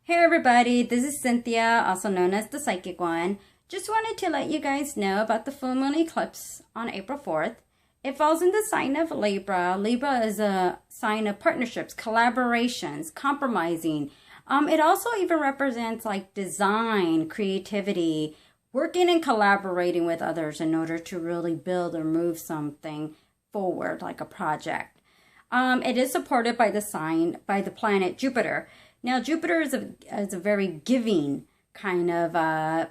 Hey everybody, this is Cynthia, also known as the Psychic One. Just wanted to let you guys know about the full moon eclipse on April 4th. It falls in the sign of Libra. Libra is a sign of partnerships, collaborations, compromising. It also even represents like design, creativity, working and collaborating with others in order to really build or move something forward, like a project. It is supported by the planet Jupiter. Now, Jupiter is a very giving kind of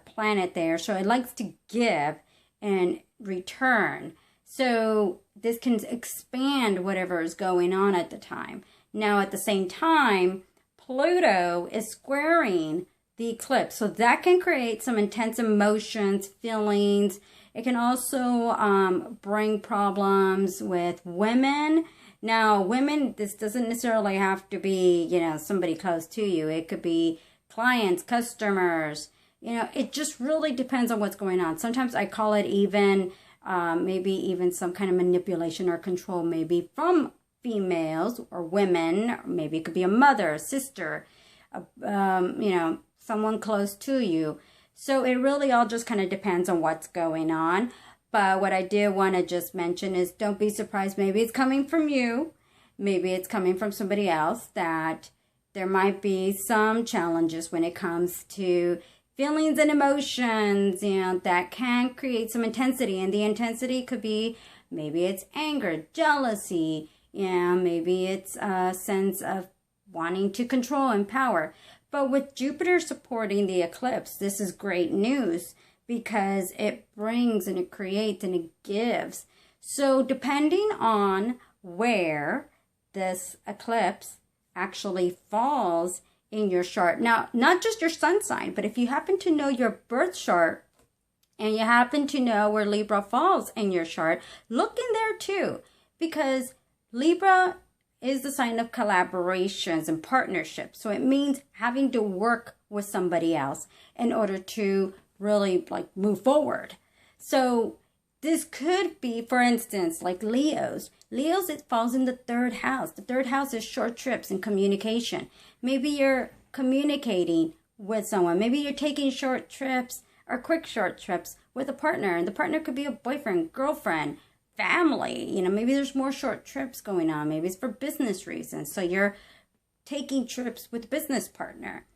planet there, so it likes to give and return. So this can expand whatever is going on at the time. Now, at the same time, Pluto is squaring the eclipse, so that can create some intense emotions, feelings. It can also bring problems with women. Now, women, this doesn't necessarily have to be, somebody close to you. It could be clients, customers. It just really depends on what's going on. Sometimes I call it even, maybe even some kind of manipulation or control, maybe from females or women. Or maybe it could be a mother, a sister, someone close to you. So it really all just kind of depends on what's going on. But what I did want to just mention is don't be surprised. Maybe it's coming from you. Maybe it's coming from somebody else, that there might be some challenges when it comes to feelings and emotions, that can create some intensity. And the intensity could be, maybe it's anger, jealousy, maybe it's a sense of wanting to control and power. But with Jupiter supporting the eclipse, this is great news, because it brings and it creates and it gives. So depending on where this eclipse actually falls in your chart, now, not just your sun sign, but if you happen to know your birth chart and you happen to know where Libra falls in your chart, look in there too, because Libra is the sign of collaborations and partnerships. So it means having to work with somebody else in order to really move forward. So this could be, for instance, like Leo's, it falls in the third house. The third house is short trips and communication. Maybe you're communicating with someone. Maybe you're taking short trips or quick short trips with a partner, and the partner could be a boyfriend, girlfriend, family. Maybe there's more short trips going on. Maybe it's for business reasons. So you're taking trips with a business partner.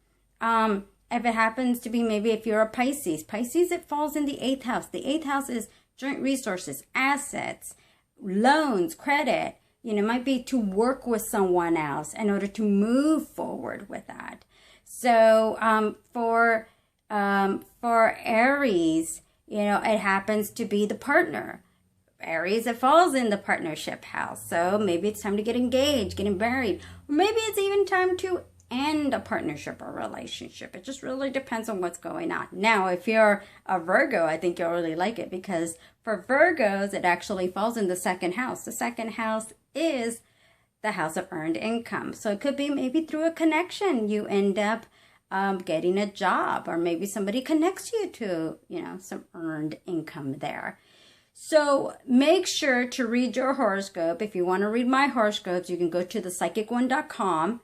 If it happens to be, maybe if you're a Pisces, it falls in the 8th house. The 8th house is joint resources, assets, loans, credit. It might be to work with someone else in order to move forward with that. So for Aries, it happens to be the partner. Aries, it falls in the partnership house. So maybe it's time to get engaged, getting married. Or maybe it's even time to end a partnership or relationship. It just really depends on what's going on. Now, if you're a Virgo, I think you'll really like it, because for Virgos, it actually falls in the 2nd house. The 2nd house is the house of earned income. So it could be maybe through a connection, you end up getting a job, or maybe somebody connects you to, some earned income there. So make sure to read your horoscope. If you want to read my horoscopes, you can go to thepsychicone.com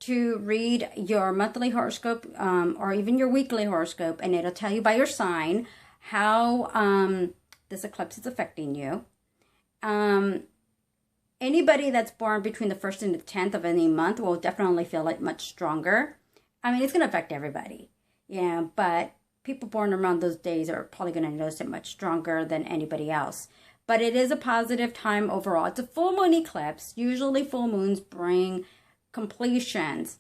to read your monthly horoscope or even your weekly horoscope, and it'll tell you by your sign how this eclipse is affecting you. Anybody that's born between the 1st and the 10th of any month will definitely feel it much stronger. I mean, it's going to affect everybody, but people born around those days are probably going to notice it much stronger than anybody else. But it is a positive time overall. It's a full moon eclipse. Usually full moons bring completions,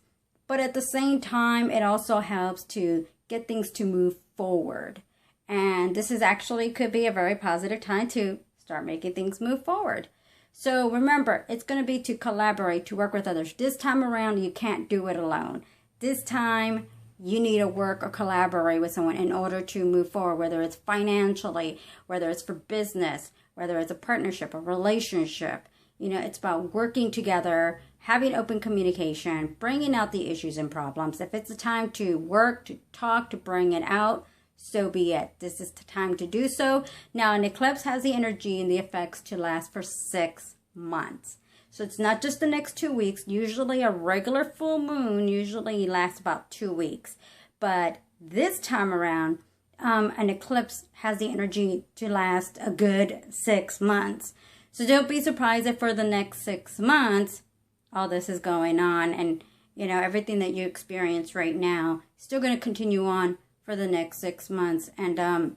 but at the same time, it also helps to get things to move forward. And this is actually could be a very positive time to start making things move forward. So remember, it's going to be to collaborate, to work with others. This time around, you can't do it alone. This time, you need to work or collaborate with someone in order to move forward, whether it's financially, whether it's for business, whether it's a partnership, a relationship. It's about working together, having open communication, bringing out the issues and problems. If it's a time to work, to talk, to bring it out, so be it. This is the time to do so. Now, an eclipse has the energy and the effects to last for 6 months. So it's not just the next 2 weeks. Usually a regular full moon usually lasts about 2 weeks. But this time around, an eclipse has the energy to last a good 6 months. So don't be surprised if for the next 6 months, all this is going on. And, you know, everything that you experience right now is still going to continue on for the next 6 months. And,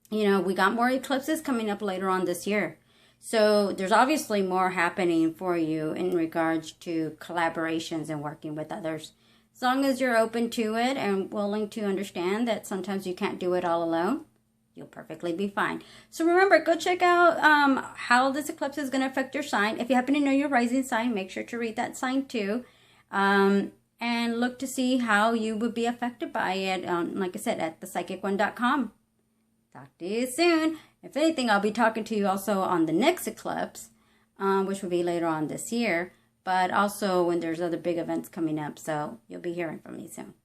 you know, we got more eclipses coming up later on this year. So there's obviously more happening for you in regards to collaborations and working with others. As long as you're open to it and willing to understand that sometimes you can't do it all alone, you'll perfectly be fine. So remember, go check out how this eclipse is going to affect your sign. If you happen to know your rising sign, make sure to read that sign too. And look to see how you would be affected by it, like I said, at thepsychicone.com. Talk to you soon. If anything, I'll be talking to you also on the next eclipse, which will be later on this year, but also when there's other big events coming up. So you'll be hearing from me soon.